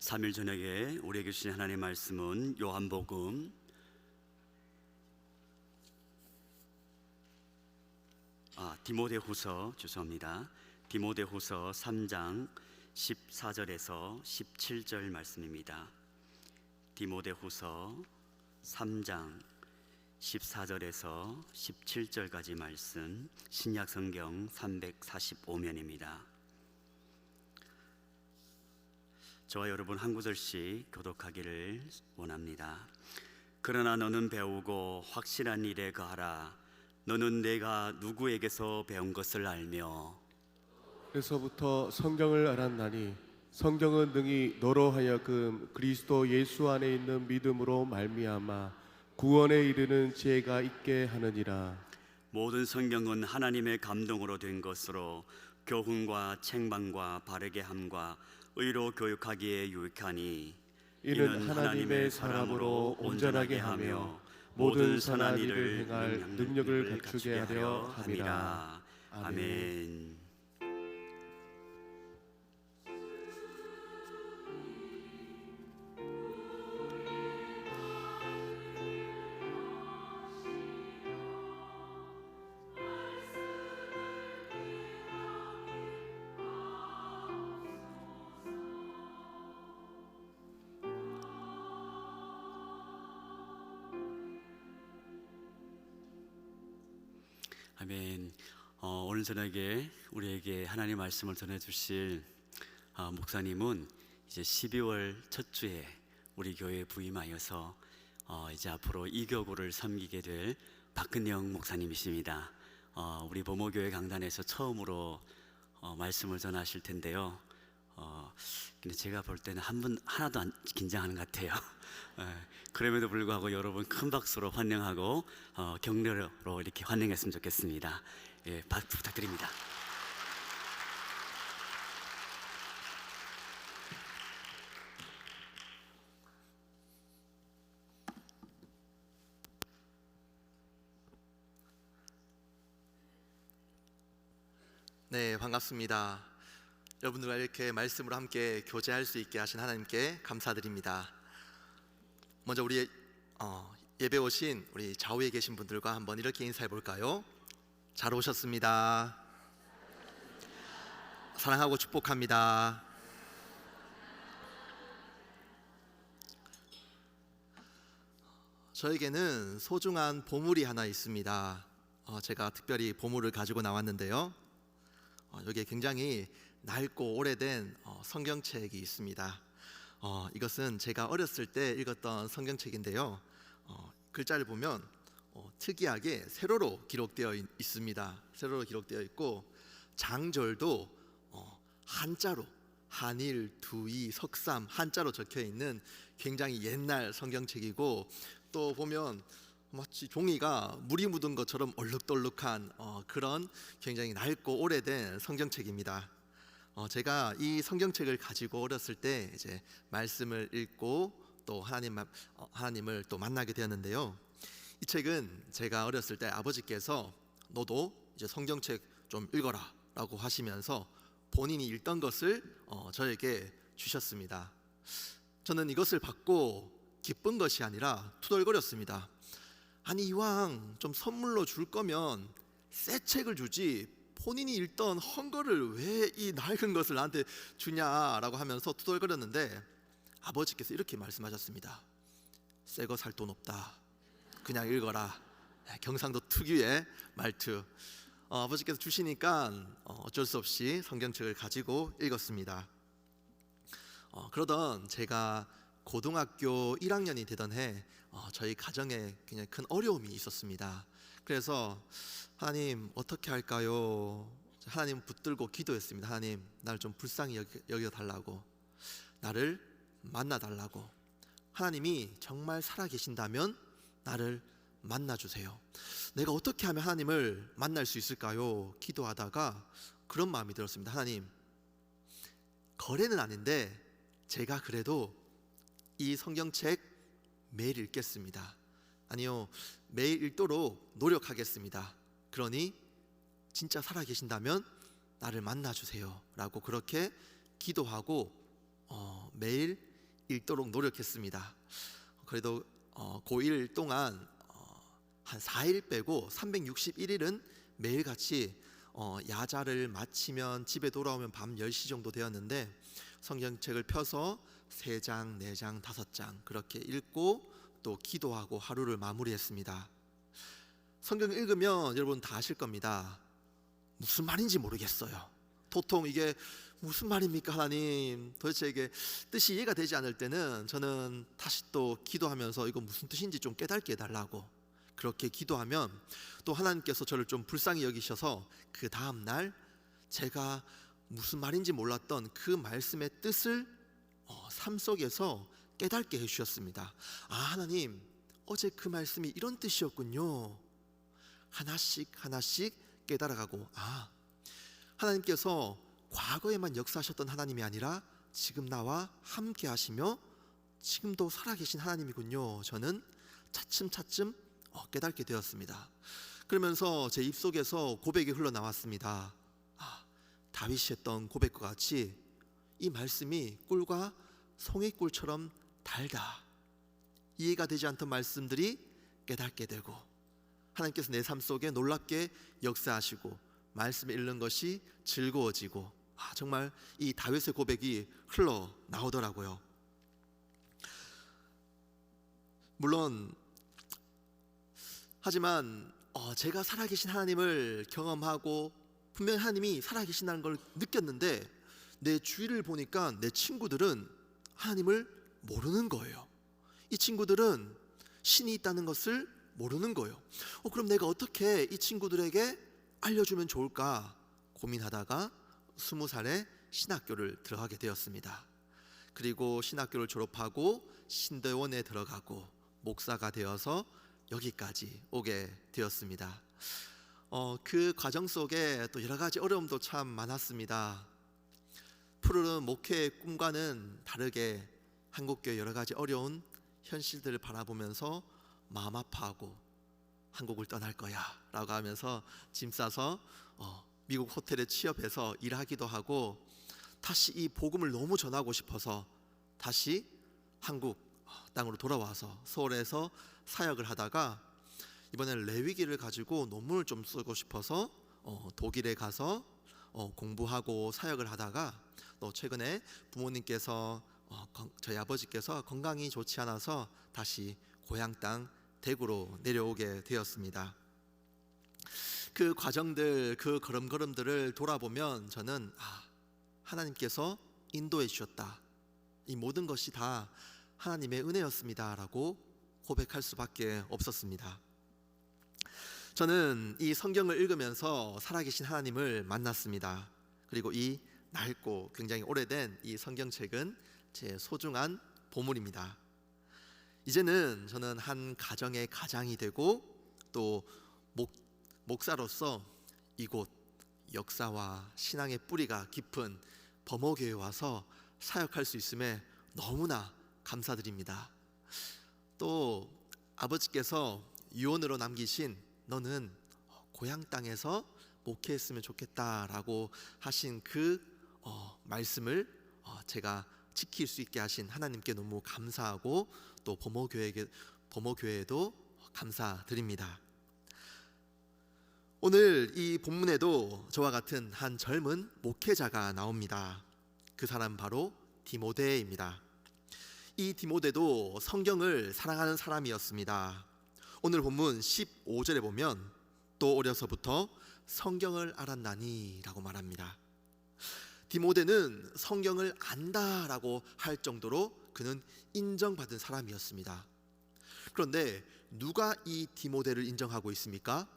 3일 저녁에 우리에게 주신 하나님의 말씀은 요한복음 디모데후서 3장 14절에서 17절 말씀입니다. 디모데후서 3장 14절에서 17절까지 말씀, 신약성경 345면입니다. 저와 여러분 한 구절씩 교독하기를 원합니다. 그러나 너는 배우고 확실한 일에 거하라. 너는 내가 누구에게서 배운 것을 알며 그래서부터 성경을 알았나니 성경은 능히 너로 하여금 그리스도 예수 안에 있는 믿음으로 말미암아 구원에 이르는 지혜가 있게 하느니라. 모든 성경은 하나님의 감동으로 된 것으로 교훈과 책망과 바르게 함과 의로 교육하기에 유익하니 이는 하나님의 사람으로 온전하게 하며 모든 선한 일을 행할 능력을 갖추게 하려 함이라. 아멘. 아멘. 오늘 저녁에 우리에게 하나님 말씀을 전해주실 목사님은 이제 12월 첫 주에 우리 교회에 부임하여서 이제 앞으로 이교구를 섬기게 될 박근영 목사님이십니다. 우리 보모교회 강단에서 처음으로 말씀을 전하실 텐데요. 근데 제가 볼 때는 하나도 안 긴장하는 것 같아요. 그럼에도 불구하고 여러분 큰 박수로 환영하고 격려로 이렇게 환영했으면 좋겠습니다. 예, 박수 부탁드립니다. 네, 반갑습니다. 여러분들과 이렇게 말씀으로 함께 교제할 수 있게 하신 하나님께 감사드립니다. 먼저 우리 예배 오신 우리 좌우에 계신 분들과 한번 이렇게 인사해 볼까요? 잘 오셨습니다. 사랑하고 축복합니다. 저에게는 소중한 보물이 하나 있습니다. 제가 특별히 보물을 가지고 나왔는데요. 여기에 굉장히 낡고 오래된 성경책이 있습니다. 이것은 제가 어렸을 때 읽었던 성경책인데요. 글자를 보면 특이하게 세로로 기록되어 있습니다. 세로로 기록되어 있고 장절도 한자로 한일, 두이, 석삼 한자로 적혀 있는 굉장히 옛날 성경책이고, 또 보면 마치 종이가 물이 묻은 것처럼 얼룩덜룩한 그런 굉장히 낡고 오래된 성경책입니다. 제가 이 성경책을 가지고 어렸을 때 이제 말씀을 읽고 또 하나님을 또 만나게 되었는데요. 이 책은 제가 어렸을 때 아버지께서 너도 이제 성경책 좀 읽어라라고 하시면서 본인이 읽던 것을 저에게 주셨습니다. 저는 이것을 받고 기쁜 것이 아니라 투덜거렸습니다. 아니, 이왕 좀 선물로 줄 거면 새 책을 주지 본인이 읽던 헝거를 왜 이 낡은 것을 나한테 주냐라고 하면서 투덜거렸는데, 아버지께서 이렇게 말씀하셨습니다. 새 거 살 돈 없다, 그냥 읽어라. 경상도 특유의 말투. 아버지께서 주시니까 어쩔 수 없이 성경책을 가지고 읽었습니다. 그러던 제가 고등학교 1학년이 되던 해 저희 가정에 굉장히 큰 어려움이 있었습니다. 그래서 하나님 어떻게 할까요? 하나님 붙들고 기도했습니다. 하나님, 나를 좀 불쌍히 여겨달라고, 나를 만나달라고. 하나님이 정말 살아계신다면 나를 만나주세요. 내가 어떻게 하면 하나님을 만날 수 있을까요? 기도하다가 그런 마음이 들었습니다. 하나님, 거래는 아닌데 제가 그래도 이 성경책 매일 읽겠습니다. 아니요, 매일 읽도록 노력하겠습니다. 그러니 진짜 살아계신다면 나를 만나주세요 라고 그렇게 기도하고 매일 읽도록 노력했습니다. 그래도 고1 동안 한 4일 빼고 361일은 매일같이 야자를 마치면 집에 돌아오면 밤 10시 정도 되었는데 성경책을 펴서 3장, 4장, 5장 그렇게 읽고 또 기도하고 하루를 마무리했습니다. 성경 읽으면 여러분 다 아실 겁니다. 무슨 말인지 모르겠어요. 도통 이게 무슨 말입니까 하나님, 도대체 이게 뜻이 이해가 되지 않을 때는 저는 다시 또 기도하면서 이거 무슨 뜻인지 좀 깨닫게 해달라고 그렇게 기도하면 또 하나님께서 저를 좀 불쌍히 여기셔서 그 다음날 제가 무슨 말인지 몰랐던 그 말씀의 뜻을 삶 속에서 깨닫게 해주셨습니다. 아, 하나님, 어제 그 말씀이 이런 뜻이었군요. 하나씩 하나씩 깨달아가고, 아, 하나님께서 과거에만 역사하셨던 하나님이 아니라 지금 나와 함께 하시며 지금도 살아계신 하나님이군요. 저는 차츰차츰 깨닫게 되었습니다. 그러면서 제 입속에서 고백이 흘러나왔습니다. 아, 다윗이 했던 고백과 같이 이 말씀이 꿀과 송이꿀처럼 달다. 이해가 되지 않던 말씀들이 깨닫게 되고 하나님께서 내 삶 속에 놀랍게 역사하시고 말씀을 읽는 것이 즐거워지고, 정말 이 다윗의 고백이 흘러나오더라고요. 물론 하지만 제가 살아계신 하나님을 경험하고 분명히 하나님이 살아계신다는 걸 느꼈는데 내 주위를 보니까 내 친구들은 하나님을 모르는 거예요. 이 친구들은 신이 있다는 것을 모르는 거예요. 그럼 내가 어떻게 이 친구들에게 알려주면 좋을까 고민하다가 20살에 신학교를 들어가게 되었습니다. 그리고 신학교를 졸업하고 신대원에 들어가고 목사가 되어서 여기까지 오게 되었습니다. 그 과정 속에 또 여러 가지 어려움도 참 많았습니다. 푸르른 목회의 꿈과는 다르게 한국교회 여러 가지 어려운 현실들을 바라보면서 마음 아파하고 한국을 떠날 거야 라고 하면서 짐 싸서 미국 호텔에 취업해서 일하기도 하고 다시 이 복음을 너무 전하고 싶어서 다시 한국 땅으로 돌아와서 서울에서 사역을 하다가 이번에는 레위기를 가지고 논문을 좀 쓰고 싶어서 독일에 가서 공부하고 사역을 하다가 또 최근에 부모님께서 저희 아버지께서 건강이 좋지 않아서 다시 고향 땅 대구로 내려오게 되었습니다. 그 과정들, 그 걸음걸음들을 돌아보면 저는 하나님께서 인도해 주셨다. 이 모든 것이 다 하나님의 은혜였습니다 라고 고백할 수밖에 없었습니다. 저는 이 성경을 읽으면서 살아계신 하나님을 만났습니다. 그리고 이 낡고 굉장히 오래된 이 성경책은 제 소중한 보물입니다. 이제는 저는 한 가정의 가장이 되고 또 목사로서 이곳 역사와 신앙의 뿌리가 깊은 범어교회에 와서 사역할 수 있음에 너무나 감사드립니다. 또 아버지께서 유언으로 남기신 너는 고향 땅에서 목회했으면 좋겠다라고 하신 그 말씀을 제가 지킬 수 있게 하신 하나님께 너무 감사하고 또 범어교회에도 감사드립니다. 오늘 이 본문에도 저와 같은 한 젊은 목회자가 나옵니다. 그 사람 바로 디모데입니다. 이 디모데도 성경을 사랑하는 사람이었습니다. 오늘 본문 15절에 보면 또 어려서부터 성경을 알았나니 라고 말합니다. 디모데는 성경을 안다라고 할 정도로 그는 인정받은 사람이었습니다. 그런데 누가 이 디모데를 인정하고 있습니까?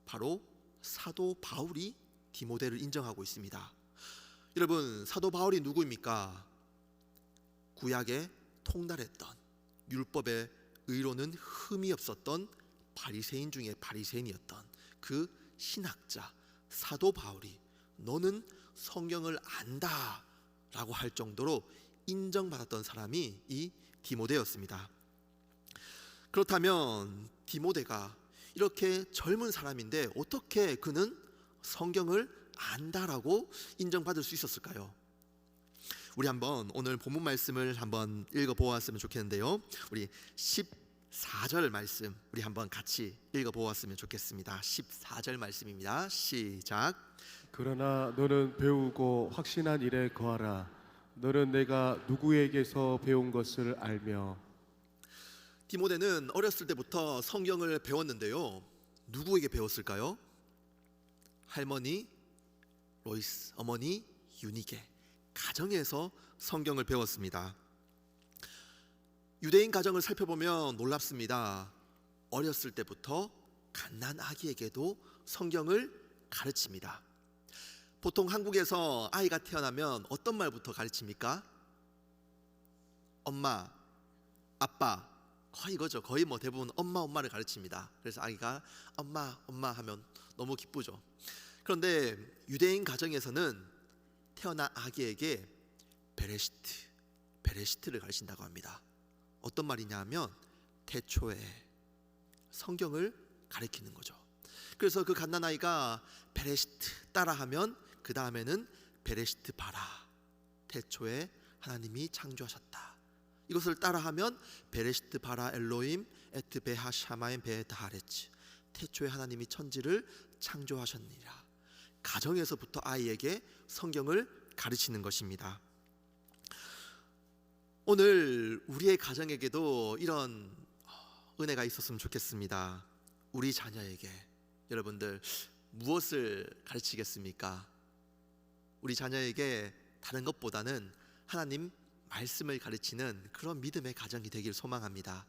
바로 사도 바울이 디모데를 인정하고 있습니다. 여러분, 사도 바울이 누구입니까? 구약에 통달했던 율법의 의로는 흠이 없었던 바리새인 중에 바리새인이었던 그 신학자 사도 바울이 너는 성경을 안다 라고 할 정도로 인정받았던 사람이 이 디모데였습니다. 그렇다면 디모데가 이렇게 젊은 사람인데 어떻게 그는 성경을 안다라고 인정받을 수 있었을까요? 우리 한번 오늘 본문 말씀을 한번 읽어보았으면 좋겠는데요. 우리 14절 말씀 우리 한번 같이 읽어보았으면 좋겠습니다. 14절 말씀입니다. 시작. 그러나 너는 배우고 확신한 일에 거하라. 너는 내가 누구에게서 배운 것을 알며. 디모데는 어렸을 때부터 성경을 배웠는데요. 누구에게 배웠을까요? 할머니 로이스, 어머니 유니게 가정에서 성경을 배웠습니다. 유대인 가정을 살펴보면 놀랍습니다. 어렸을 때부터 갓난 아기에게도 성경을 가르칩니다. 보통 한국에서 아이가 태어나면 어떤 말부터 가르칩니까? 엄마, 아빠, 거의 이거죠. 거의 뭐 대부분 엄마를 가르칩니다. 그래서 아이가 엄마 하면 너무 기쁘죠. 그런데 유대인 가정에서는 태어난 아기에게 베레시트를 가르친다고 합니다. 어떤 말이냐 하면 태초에 성경을 가르치는 거죠. 그래서 그 갓난아이가 베레시트 따라하면 그 다음에는 베레시트 바라, 태초에 하나님이 창조하셨다. 이것을 따라하면 베레시트 바라 엘로임 에트 베하 샤마임 베다하레츠, 태초에 하나님이 천지를 창조하셨느니라. 가정에서부터 아이에게 성경을 가르치는 것입니다. 오늘 우리의 가정에게도 이런 은혜가 있었으면 좋겠습니다. 우리 자녀에게 여러분들 무엇을 가르치겠습니까? 우리 자녀에게 다른 것보다는 하나님 말씀을 가르치는 그런 믿음의 가정이 되길 소망합니다.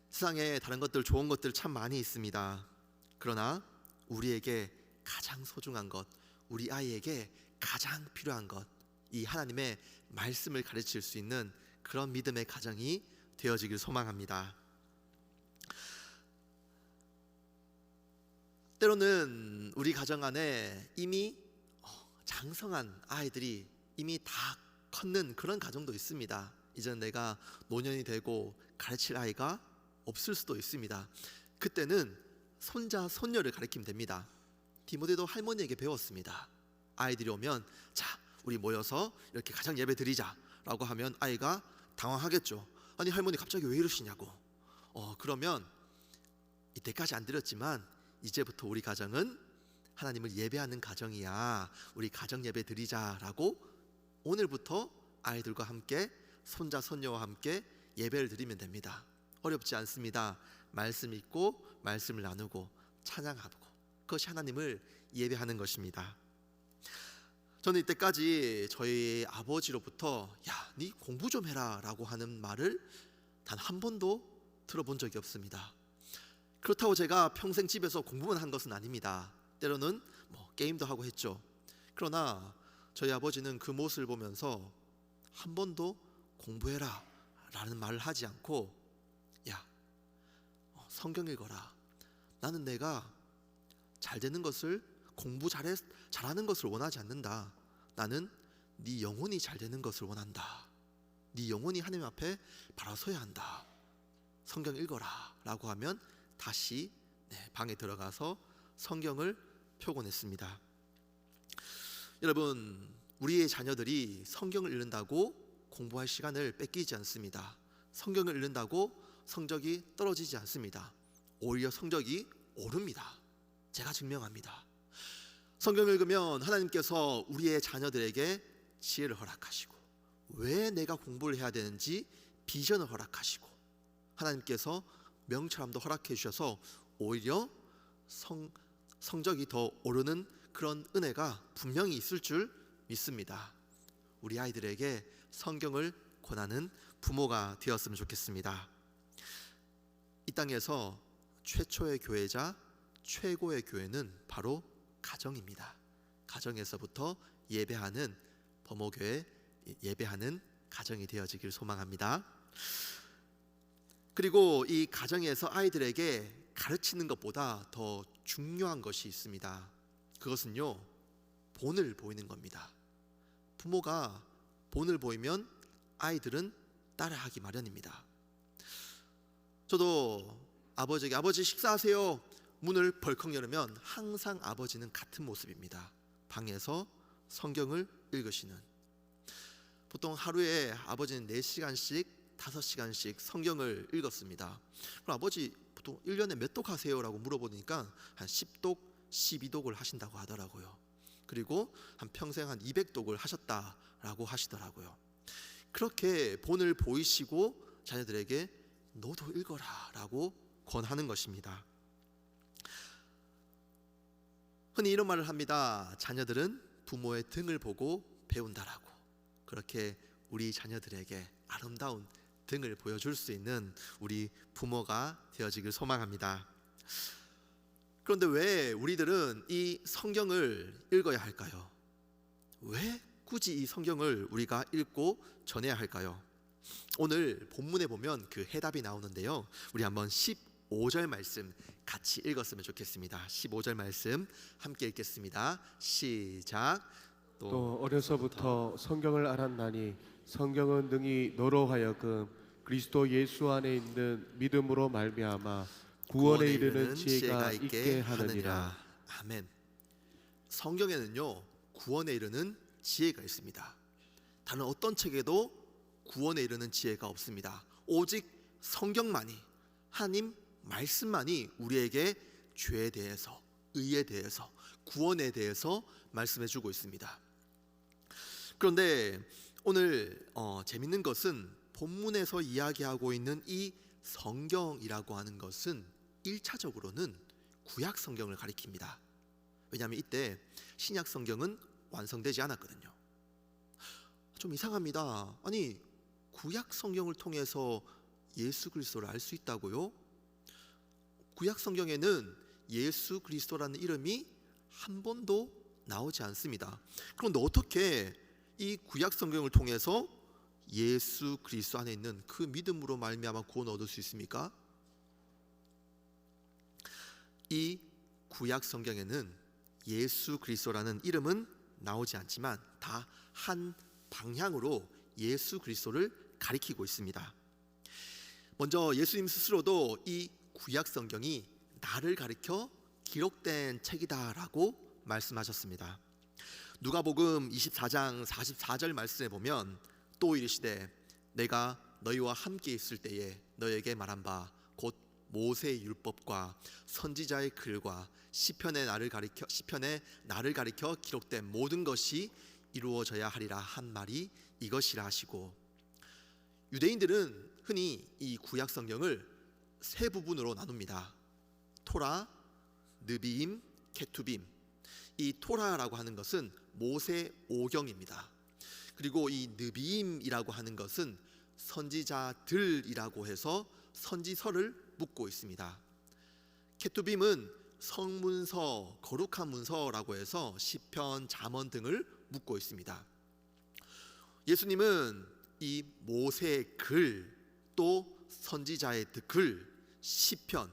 세상에 다른 것들, 좋은 것들 참 많이 있습니다. 그러나 우리에게 가장 소중한 것, 우리 아이에게 가장 필요한 것, 이 하나님의 말씀을 가르칠 수 있는 그런 믿음의 가정이 되어지길 소망합니다. 때로는 우리 가정 안에 이미 장성한 아이들이 이미 다 컸는 그런 가정도 있습니다. 이제는 내가 노년이 되고 가르칠 아이가 없을 수도 있습니다. 그때는 손자, 손녀를 가르치면 됩니다. 디모데도 할머니에게 배웠습니다. 아이들이 오면 자, 우리 모여서 이렇게 가정 예배 드리자 라고 하면 아이가 당황하겠죠. 아니 할머니 갑자기 왜 이러시냐고. 그러면 이때까지 안 드렸지만 이제부터 우리 가정은 하나님을 예배하는 가정이야. 우리 가정 예배 드리자라고 오늘부터 아이들과 함께 손자 손녀와 함께 예배를 드리면 됩니다. 어렵지 않습니다. 말씀 읽고 말씀을 나누고 찬양하고 그것이 하나님을 예배하는 것입니다. 저는 이때까지 저희 아버지로부터 야, 네 공부 좀 해라 라고 하는 말을 단 한 번도 들어본 적이 없습니다. 그렇다고 제가 평생 집에서 공부만 한 것은 아닙니다. 때로는 게임도 하고 했죠. 그러나 저희 아버지는 그 모습을 보면서 한 번도 공부해라 라는 말을 하지 않고 야, 성경 읽어라. 나는 내가 잘 되는 것을 공부 잘하는 것을 원하지 않는다. 나는 네 영혼이 잘 되는 것을 원한다. 네 영혼이 하나님 앞에 바로 서야 한다. 성경 읽어라 라고 하면 다시 방에 들어가서 성경을 펴곤했습니다. 여러분, 우리의 자녀들이 성경을 읽는다고 공부할 시간을 뺏기지 않습니다. 성경을 읽는다고 성적이 떨어지지 않습니다. 오히려 성적이 오릅니다. 제가 증명합니다. 성경을 읽으면 하나님께서 우리의 자녀들에게 지혜를 허락하시고 왜 내가 공부를 해야 되는지 비전을 허락하시고 하나님께서 명철함도 허락해 주셔서 오히려 성적이 더 오르는 그런 은혜가 분명히 있을 줄 믿습니다. 우리 아이들에게 성경을 권하는 부모가 되었으면 좋겠습니다. 이 땅에서 최초의 교회자, 최고의 교회는 바로 가정입니다. 가정에서부터 예배하는 범호교회, 예배하는 가정이 되어지길 소망합니다. 그리고 이 가정에서 아이들에게 가르치는 것보다 더 중요한 것이 있습니다. 그것은요, 본을 보이는 겁니다. 부모가 본을 보이면 아이들은 따라하기 마련입니다. 저도 아버지에게 아버지 식사하세요 문을 벌컥 열으면 항상 아버지는 같은 모습입니다. 방에서 성경을 읽으시는. 보통 하루에 아버지는 4시간씩 5시간씩 성경을 읽었습니다. 그럼 아버지 보통 1년에 몇 독 하세요? 라고 물어보니까 한 10독, 12독을 하신다고 하더라고요. 그리고 한 평생 한 200독을 하셨다라고 하시더라고요. 그렇게 본을 보이시고 자녀들에게 너도 읽어라 라고 권하는 것입니다. 흔히 이런 말을 합니다. 자녀들은 부모의 등을 보고 배운다라고. 그렇게 우리 자녀들에게 아름다운 등을 보여줄 수 있는 우리 부모가 되어지길 소망합니다. 그런데 왜 우리들은 이 성경을 읽어야 할까요? 왜 굳이 이 성경을 우리가 읽고 전해야 할까요? 오늘 본문에 보면 그 해답이 나오는데요. 우리 한번 15절 말씀 같이 읽었으면 좋겠습니다. 15절 말씀 함께 읽겠습니다. 시작. 또 어려서부터 성경을 알았나니 성경은 능히 너로 하여금 그리스도 예수 안에 있는 믿음으로 말미암아 구원에 이르는 지혜가 있게 하느니라. 아멘. 성경에는요 구원에 이르는 지혜가 있습니다. 다른 어떤 책에도 구원에 이르는 지혜가 없습니다. 오직 성경만이, 하나님 말씀만이 우리에게 죄에 대해서, 의에 대해서, 구원에 대해서 말씀해주고 있습니다. 그런데 오늘 재밌는 것은 본문에서 이야기하고 있는 이 성경이라고 하는 것은 1차적으로는 구약 성경을 가리킵니다. 왜냐하면 이때 신약 성경은 완성되지 않았거든요. 좀 이상합니다. 아니 구약 성경을 통해서 예수 그리스도를 알 수 있다고요? 구약 성경에는 예수 그리스도라는 이름이 한 번도 나오지 않습니다. 그런데 어떻게 이 구약 성경을 통해서 예수 그리스도 안에 있는 그 믿음으로 말미암아 구원을 얻을 수 있습니까? 이 구약 성경에는 예수 그리스도라는 이름은 나오지 않지만 다 한 방향으로 예수 그리스도를 가리키고 있습니다. 먼저 예수님 스스로도 이 구약 성경이 나를 가리켜 기록된 책이다라고 말씀하셨습니다. 누가복음 24장 44절 말씀에 보면 또 이르시되 내가 너희와 함께 있을 때에 너희에게 말한 바 곧 모세의 율법과 선지자의 글과 시편에 나를 가리켜 기록된 모든 것이 이루어져야 하리라 한 말이 이것이라 하시고, 유대인들은 흔히 이 구약 성경을 세 부분으로 나눕니다. 토라, 느비임, 케투빔. 이 토라라고 하는 것은 모세 오경입니다. 그리고 이 느비임이라고 하는 것은 선지자들이라고 해서 선지서를 묻고 있습니다. 케투빔은 성문서, 거룩한 문서라고 해서 시편, 잠언 등을 묻고 있습니다. 예수님은 이 모세의 글, 또 선지자의 글, 시편,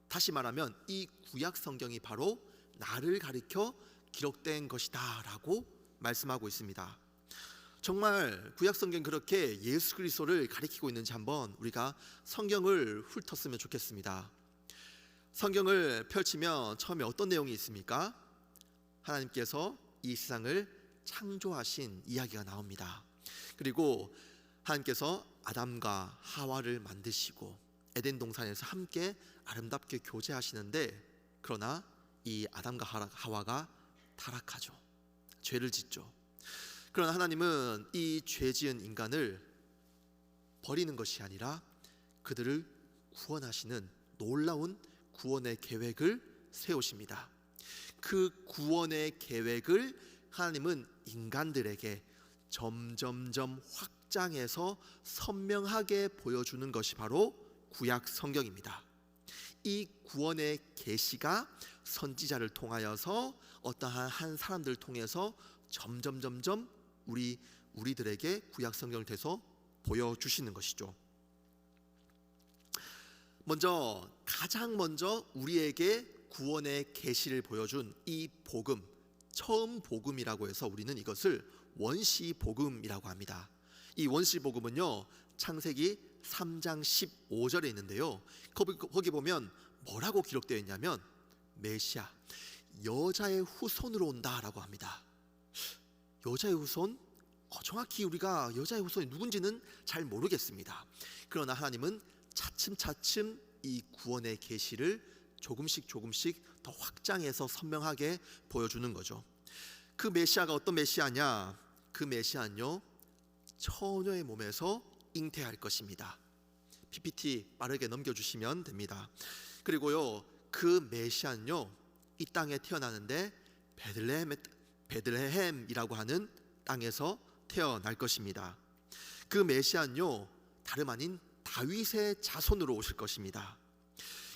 다시 말하면 이 구약 성경이 바로 나를 가리켜 기록된 것이다 라고 말씀하고 있습니다. 정말 구약 성경 그렇게 예수 그리스도를 가리키고 있는지 한번 우리가 성경을 훑었으면 좋겠습니다. 성경을 펼치면 처음에 어떤 내용이 있습니까? 하나님께서 이 세상을 창조하신 이야기가 나옵니다. 그리고 하나님께서 아담과 하와를 만드시고 에덴 동산에서 함께 아름답게 교제하시는데, 그러나 이 아담과 하와가 타락하죠. 죄를 짓죠. 그러나 하나님은 이 죄 지은 인간을 버리는 것이 아니라 그들을 구원하시는 놀라운 구원의 계획을 세우십니다. 그 구원의 계획을 하나님은 인간들에게 점점점 확장해서 선명하게 보여주는 것이 바로 구약 성경입니다. 이 구원의 계시가 선지자를 통하여서 어떠한 한 사람들을 통해서 점점 우리들에게 구약 성경을 통해서 보여주시는 것이죠. 가장 먼저 우리에게 구원의 계시를 보여준 이 복음, 처음 복음이라고 해서 우리는 이것을 원시 복음이라고 합니다. 이 원시 복음은요, 창세기 3장 15절에 있는데요, 거기 보면 뭐라고 기록되어 있냐면 메시아, 여자의 후손으로 온다라고 합니다. 여자의 후손? 정확히 우리가 여자의 후손이 누군지는 잘 모르겠습니다. 그러나 하나님은 차츰차츰 이 구원의 계시를 조금씩 더 확장해서 선명하게 보여주는 거죠. 그 메시아가 어떤 메시아냐? 그 메시아는요, 처녀의 몸에서 잉태할 것입니다. PPT 빠르게 넘겨주시면 됩니다. 그리고요, 그 메시아는요, 이 땅에 태어나는데 베들레헴이라고 하는 땅에서 태어날 것입니다. 그 메시아는요, 다름 아닌 다윗의 자손으로 오실 것입니다.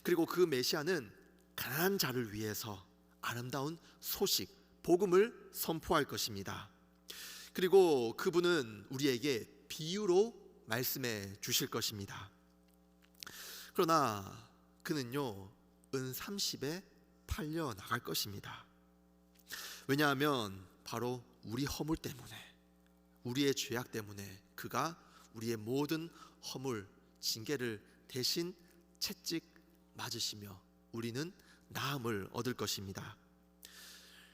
그리고 그 메시아는 가난한 자를 위해서 아름다운 소식, 복음을 선포할 것입니다. 그리고 그분은 우리에게 비유로 말씀해 주실 것입니다. 그러나 그는요, 은 30에 팔려 나갈 것입니다. 왜냐하면 바로 우리 허물 때문에, 우리의 죄악 때문에 그가 우리의 모든 허물, 징계를 대신 채찍 맞으시며 우리는 나음을 얻을 것입니다.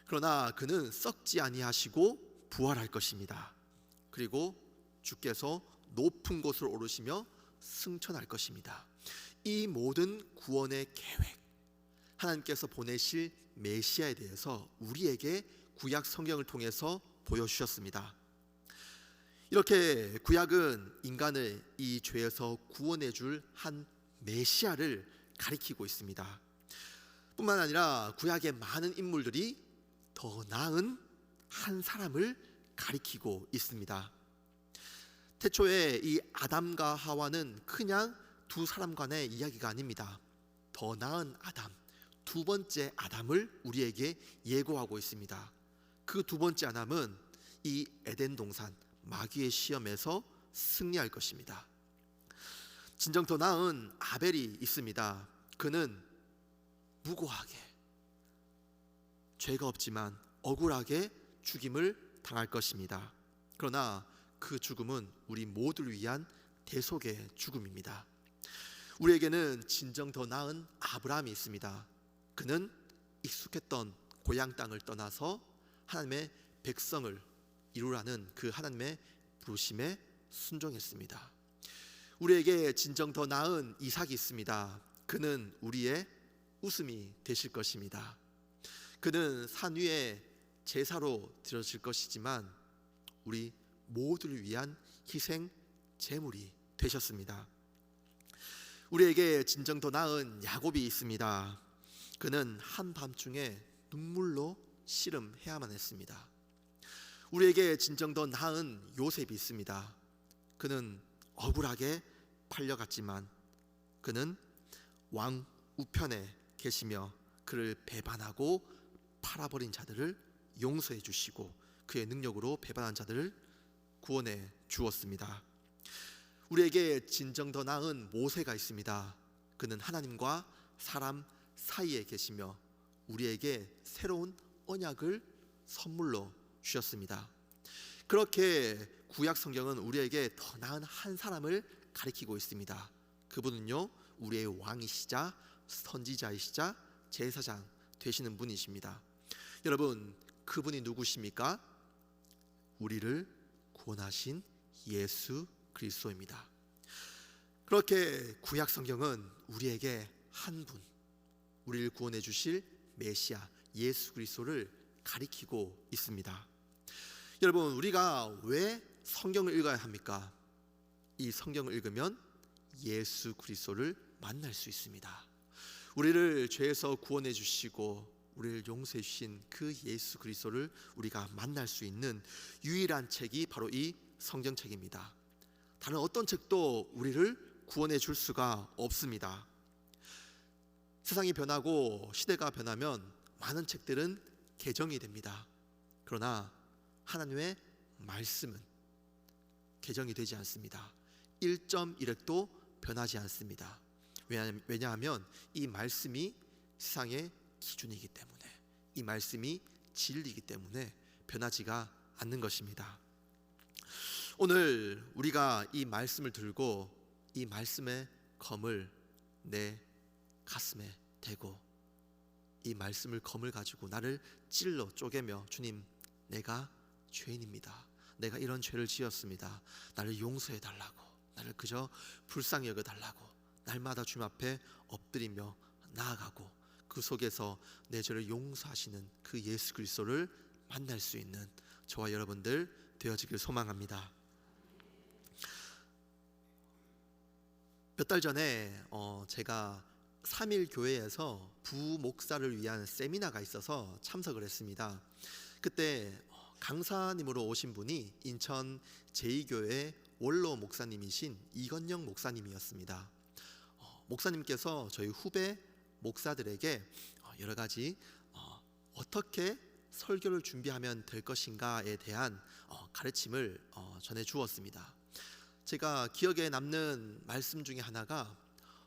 그러나 그는 썩지 아니하시고 부활할 것입니다. 그리고 주께서 높은 곳으로 오르시며 승천할 것입니다. 이 모든 구원의 계획, 하나님께서 보내실 메시아에 대해서 우리에게 구약 성경을 통해서 보여주셨습니다. 이렇게 구약은 인간을 이 죄에서 구원해 줄 한 메시아를 가리키고 있습니다. 뿐만 아니라 구약의 많은 인물들이 더 나은 한 사람을 가리키고 있습니다. 태초에 이 아담과 하와는 그냥 두 사람 간의 이야기가 아닙니다. 더 나은 아담, 두 번째 아담을 우리에게 예고하고 있습니다. 그 두 번째 아담은 이 에덴 동산 마귀의 시험에서 승리할 것입니다. 진정 더 나은 아벨이 있습니다. 그는 무고하게, 죄가 없지만 억울하게 죽임을 당할 것입니다. 그러나 그 죽음은 우리 모두를 위한 대속의 죽음입니다. 우리에게는 진정 더 나은 아브라함이 있습니다. 그는 익숙했던 고향 땅을 떠나서 하나님의 백성을 이루라는 그 하나님의 부르심에 순종했습니다. 우리에게 진정 더 나은 이삭이 있습니다. 그는 우리의 웃음이 되실 것입니다. 그는 산 위에 제사로 드려질 것이지만 우리 모두를 위한 희생 제물이 되셨습니다. 우리에게 진정 더 나은 야곱이 있습니다. 그는 한밤중에 눈물로 씨름해야만 했습니다. 우리에게 진정 더 나은 요셉이 있습니다. 그는 억울하게 팔려갔지만 그는 왕 우편에 계시며 그를 배반하고 팔아버린 자들을 용서해 주시고 그의 능력으로 배반한 자들을 구원해 주었습니다. 우리에게 진정 더 나은 모세가 있습니다. 그는 하나님과 사람 사이에 계시며 우리에게 새로운 언약을 선물로 주셨습니다. 그렇게 구약 성경은 우리에게 더 나은 한 사람을 가리키고 있습니다. 그분은요, 우리의 왕이시자 선지자이시자 제사장 되시는 분이십니다. 여러분, 그분이 누구십니까? 우리를 구원하신 예수 그리스도입니다. 그렇게 구약 성경은 우리에게 한 분, 우리를 구원해 주실 메시아 예수 그리스도를 가리키고 있습니다. 여러분, 우리가 왜 성경을 읽어야 합니까? 이 성경을 읽으면 예수 그리스도를 만날 수 있습니다. 우리를 죄에서 구원해 주시고 우리를 용서해 주신 그 예수 그리스도를 우리가 만날 수 있는 유일한 책이 바로 이 성경책입니다. 다른 어떤 책도 우리를 구원해 줄 수가 없습니다. 세상이 변하고 시대가 변하면 많은 책들은 개정이 됩니다. 그러나 하나님의 말씀은 개정이 되지 않습니다. 1.1획도 변하지 않습니다. 왜냐하면 이 말씀이 세상의 기준이기 때문에, 이 말씀이 진리이기 때문에 변하지가 않는 것입니다. 오늘 우리가 이 말씀을 들고 이 말씀의 검을 내 가슴에 대고 이 말씀을 검을 가지고 나를 찔러 쪼개며, 주님, 내가 죄인입니다. 내가 이런 죄를 지었습니다. 나를 용서해 달라고, 나를 그저 불쌍히 여겨 달라고 날마다 주님 앞에 엎드리며 나아가고 그 속에서 내 죄를 용서하시는 그 예수 그리스도를 만날 수 있는 저와 여러분들 되어지길 소망합니다. 몇 달 전에 제가 3일 교회에서 부목사를 위한 세미나가 있어서 참석을 했습니다. 그때 강사님으로 오신 분이 인천 제2교회 원로 목사님이신 이건영 목사님이었습니다. 목사님께서 저희 후배 목사들에게 여러 가지 어떻게 설교를 준비하면 될 것인가에 대한 가르침을 전해 주었습니다. 제가 기억에 남는 말씀 중에 하나가,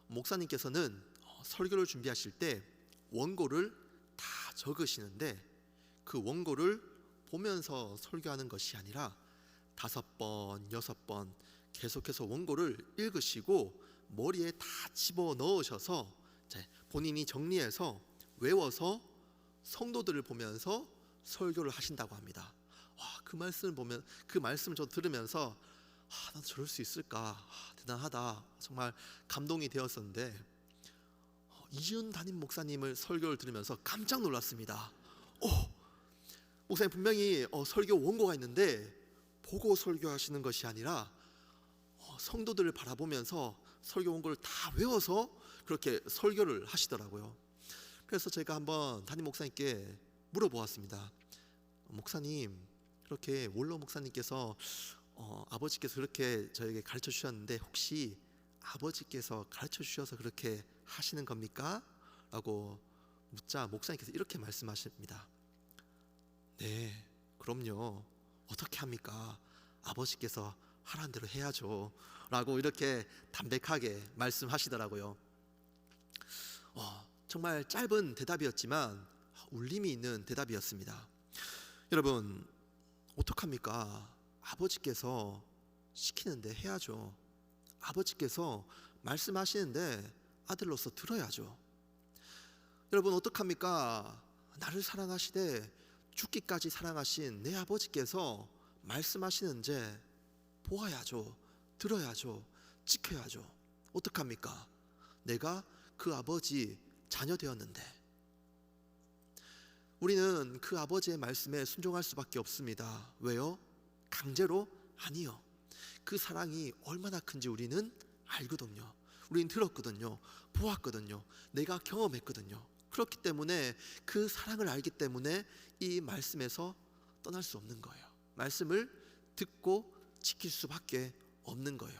목사님께서는 설교를 준비하실 때 원고를 다 적으시는데 그 원고를 보면서 설교하는 것이 아니라 5번, 6번 계속해서 원고를 읽으시고 머리에 다 집어넣으셔서 본인이 정리해서 외워서 성도들을 보면서 설교를 하신다고 합니다. 그 말씀을 보면, 그 말씀을 저 들으면서 나도 저럴 수 있을까, 대단하다, 정말 감동이 되었었는데 이지훈 담임 목사님을 설교를 들으면서 깜짝 놀랐습니다. 목사님 분명히 설교 원고가 있는데 보고 설교하시는 것이 아니라 성도들을 바라보면서 설교 원고를 다 외워서 그렇게 설교를 하시더라고요. 그래서 제가 한번 담임 목사님께 물어보았습니다. 목사님, 그렇게 원로 목사님께서 아버지께서 그렇게 저에게 가르쳐 주셨는데 혹시 아버지께서 가르쳐 주셔서 그렇게 하시는 겁니까? 라고 묻자 목사님께서 이렇게 말씀하십니다. 네, 그럼요. 어떻게 합니까? 아버지께서 하라는 대로 해야죠. 라고 이렇게 담백하게 말씀하시더라고요. 정말 짧은 대답이었지만 울림이 있는 대답이었습니다. 여러분, 어떡합니까? 아버지께서 시키는데 해야죠. 아버지께서 말씀하시는데 아들로서 들어야죠. 여러분, 어떡합니까? 나를 사랑하시되 죽기까지 사랑하신 내 아버지께서 말씀하시는지 보아야죠. 들어야죠. 지켜야죠. 어떡합니까? 내가 그 아버지 자녀 되었는데. 우리는 그 아버지의 말씀에 순종할 수밖에 없습니다. 왜요? 강제로? 아니요. 그 사랑이 얼마나 큰지 우리는 알거든요. 우리는 들었거든요. 보았거든요. 내가 경험했거든요. 그렇기 때문에 그 사랑을 알기 때문에 이 말씀에서 떠날 수 없는 거예요. 말씀을 듣고 지킬 수밖에 없는 거예요.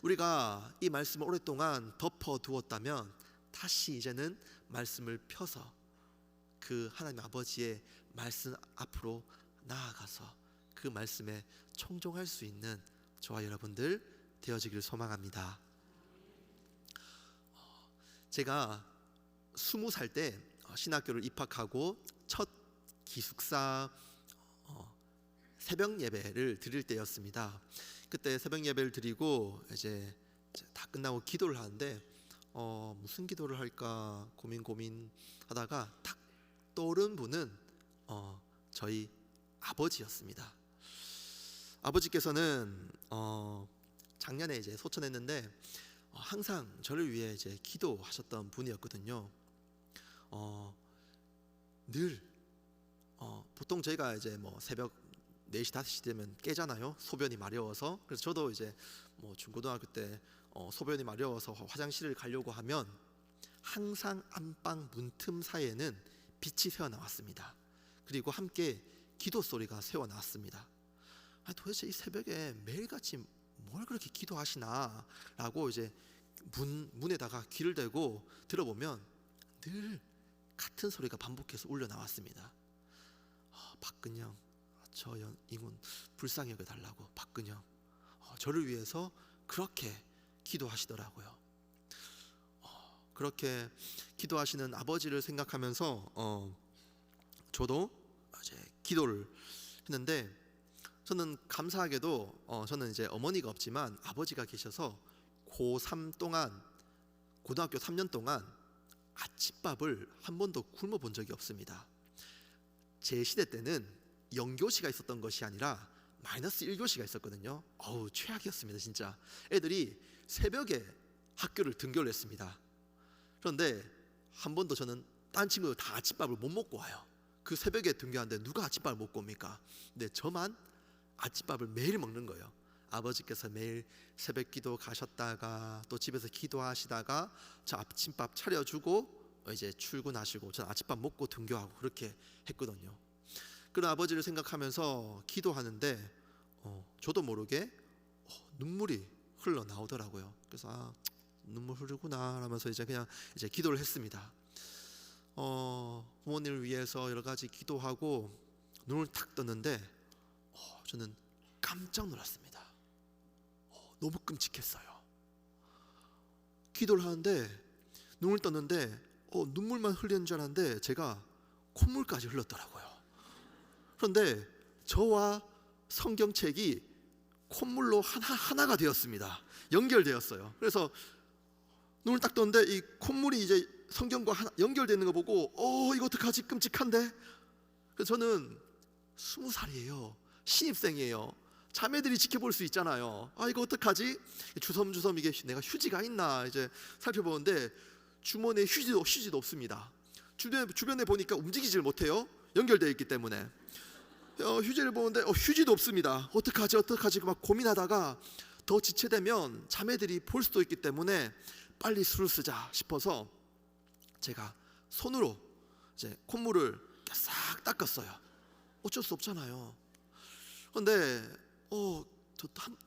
우리가 이 말씀을 오랫동안 덮어두었다면 다시 이제는 말씀을 펴서 그 하나님 아버지의 말씀 앞으로 나아가서 그 말씀에 청종할 수 있는 저와 여러분들 되어지기를 소망합니다. 제가 20살 때 신학교를 입학하고 첫 기숙사 새벽 예배를 드릴 때였습니다. 그때 새벽 예배를 드리고 이제 다 끝나고 기도를 하는데 무슨 기도를 할까 고민하다가 딱 떠오른 분은 저희 아버지였습니다. 아버지께서는 작년에 이제 소천했는데 항상 저를 위해 이제 기도하셨던 분이었거든요. 늘 보통 저희가 이제 뭐 새벽 4시 5시 되면 깨잖아요. 소변이 마려워서. 그래서 저도 이제 뭐 중고등학교 때 소변이 마려워서 화장실을 가려고 하면 항상 안방 문틈 사이에는 빛이 새어 나왔습니다. 그리고 함께 기도 소리가 새어 나왔습니다. 도대체 이 새벽에 매일같이 뭘 그렇게 기도하시나 라고 이제 문에다가 귀를 대고 들어보면 늘 같은 소리가 반복해서 울려 나왔습니다. 박근영, 저 이분 불쌍히 여겨달라고. 박근영, 저를 위해서 그렇게 기도하시더라고요. 그렇게 기도하시는 아버지를 생각하면서 저도 이제 기도를 했는데, 저는 감사하게도 저는 이제 어머니가 없지만 아버지가 계셔서 고3 동안, 고등학교 3년 동안 아침밥을 한 번도 굶어 본 적이 없습니다. 제 시대 때는 영교시가 있었던 것이 아니라 마이너스 1교시가 있었거든요. 어우, 최악이었습니다. 진짜 애들이 새벽에 학교를 등교를 했습니다. 그런데 한 번도 저는 딴 친구들 다 아침밥을 못 먹고 와요. 그 새벽에 등교하는데 누가 아침밥을 먹고 옵니까? 근데 저만 아침밥을 매일 먹는 거예요. 아버지께서 매일 새벽 기도 가셨다가 또 집에서 기도하시다가 저 아침밥 차려주고 이제 출근하시고 저는 아침밥 먹고 등교하고 그렇게 했거든요. 그런 아버지를 생각하면서 기도하는데 저도 모르게 눈물이 흘러나오더라고요. 그래서 눈물 흐르구나 하면서 이제 그냥 이제 기도를 했습니다. 부모님을 위해서 여러 가지 기도하고 눈을 탁 떴는데 저는 깜짝 놀랐습니다. 너무 끔찍했어요. 기도를 하는데 눈을 떴는데 눈물만 흘리는 줄 알았는데 제가 콧물까지 흘렀더라고요. 그런데 저와 성경책이 콧물로 하나가 되었습니다. 연결되었어요. 그래서 눈을 딱 떴는데 이 콧물이 이제 성경과 연결되는 거 보고 이거 어떡하지, 끔찍한데. 그래서 저는 20살이에요. 신입생이에요. 자매들이 지켜볼 수 있잖아요. 이거 어떡하지? 주섬주섬 이게 내가 휴지가 있나 이제 살펴보는데 주머니에 휴지도 없습니다. 주변에 보니까 움직이질 못해요. 연결되어 있기 때문에. 휴지를 보는데 휴지도 없습니다. 어떡하지 막 고민하다가 더 지체되면 자매들이 볼 수도 있기 때문에 빨리 술을 쓰자 싶어서 제가 손으로 이제 콧물을 싹 닦았어요. 어쩔 수 없잖아요. 그런데 저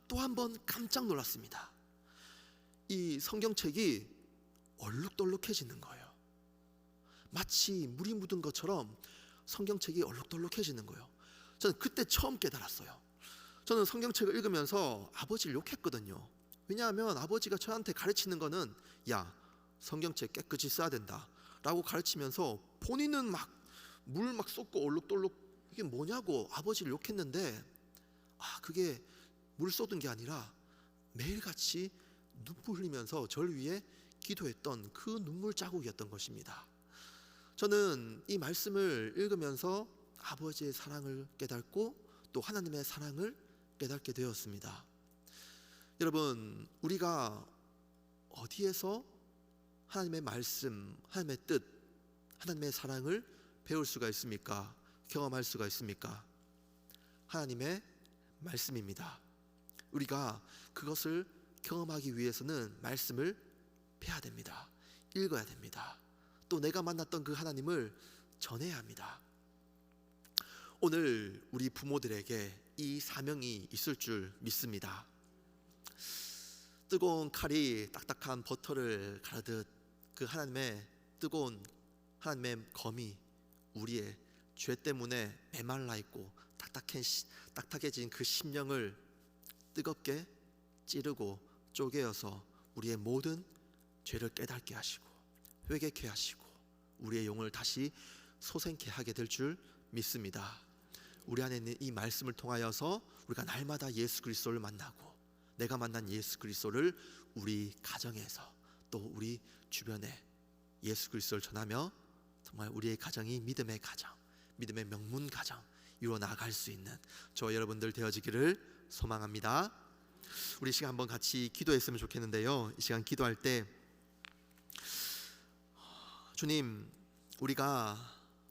또 한 번 깜짝 놀랐습니다. 이 성경책이 얼룩덜룩해지는 거예요. 마치 물이 묻은 것처럼 성경책이 얼룩덜룩해지는 거예요. 저는 그때 처음 깨달았어요. 저는 성경책을 읽으면서 아버지를 욕했거든요. 왜냐하면 아버지가 저한테 가르치는 거는 야, 성경책 깨끗이 써야 된다 라고 가르치면서 본인은 막 물 막 쏟고 얼룩덜룩 이게 뭐냐고 아버지를 욕했는데 그게 물 쏟은 게 아니라 매일같이 눈물 흘리면서 저를 위해 기도했던 그 눈물 자국이었던 것입니다. 저는 이 말씀을 읽으면서 아버지의 사랑을 깨닫고 또 하나님의 사랑을 깨닫게 되었습니다. 여러분, 우리가 어디에서 하나님의 말씀, 하나님의 뜻, 하나님의 사랑을 배울 수가 있습니까? 경험할 수가 있습니까? 하나님의 말씀입니다. 우리가 그것을 경험하기 위해서는 말씀을 배워야 됩니다. 읽어야 됩니다. 또 내가 만났던 그 하나님을 전해야 합니다. 오늘 우리 부모들에게 이 사명이 있을 줄 믿습니다. 뜨거운 칼이 딱딱한 버터를 가르듯 그 하나님의 뜨거운 하나님의 검이 우리의 죄 때문에 메말라 있고 딱딱해진 그 심령을 뜨겁게 찌르고 쪼개어서 우리의 모든 죄를 깨닫게 하시고 회개케 하시고 우리의 영혼을 다시 소생케 하게 될 줄 믿습니다. 우리 안에 있는 이 말씀을 통하여서 우리가 날마다 예수 그리스도를 만나고 내가 만난 예수 그리스도를 우리 가정에서 또 우리 주변에 예수 그리스도를 전하며 정말 우리의 가정이 믿음의 가정, 믿음의 명문 가정 이루어 나갈 수 있는 저와 여러분들 되어지기를 소망합니다. 우리 시간 한번 같이 기도했으면 좋겠는데요. 이 시간 기도할 때 주님, 우리가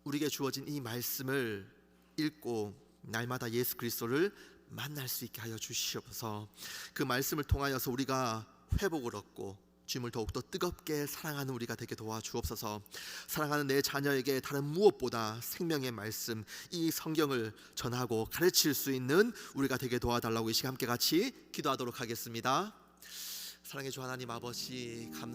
우리에게 주어진 이 말씀을 읽고 날마다 예수 그리스도를 만날 수 있게 하여 주시옵소서. 그 말씀을 통하여서 우리가 회복을 얻고 주님을 더욱더 뜨겁게 사랑하는 우리가 되게 도와주옵소서. 사랑하는 내 자녀에게 다른 무엇보다 생명의 말씀, 이 성경을 전하고 가르칠 수 있는 우리가 되게 도와달라고 이 시간 함께 같이 기도하도록 하겠습니다. 사랑의 주 하나님 아버지, 감사